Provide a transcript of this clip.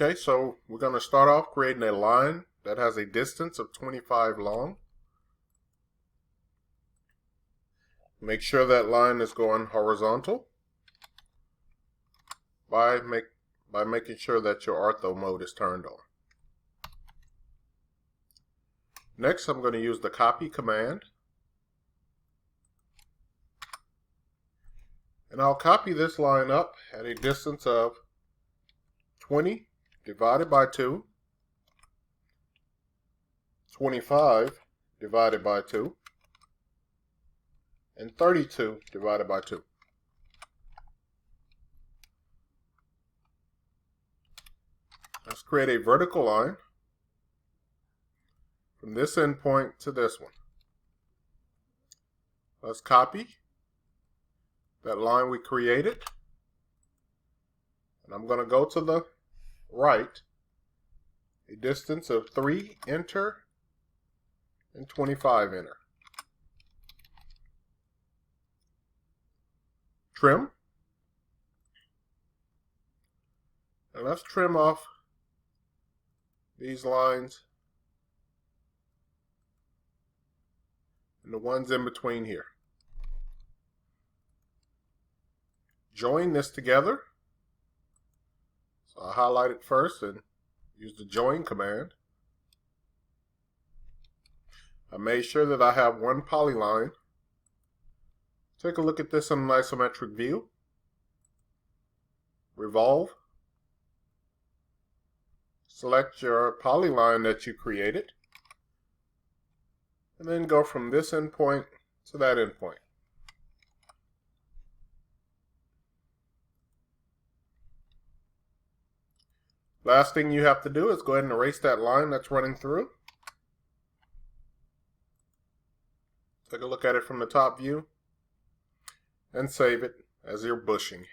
Okay, so we're going to start off creating a line that has a distance of 25 long. Make sure that line is going horizontal by making sure that your ortho mode is turned on. Next, I'm going to use the copy command. And I'll copy this line up at a distance of 20 divided by 2, 25 divided by 2, and 32 divided by 2. Let's create a vertical line from this endpoint to this one. Let's copy that line we created, and I'm going to go to the right a distance of 3, enter, and 25, enter. Trim, and let's trim off these lines and the ones in between here. Join this together. So I'll highlight it first and use the join command. I made sure that I have one polyline. Take a look at this in an isometric view. Revolve. Select your polyline that you created. And then go from this endpoint to that endpoint. Last thing you have to do is go ahead and erase that line that's running through. Take a look at it from the top view and save it as your bushing.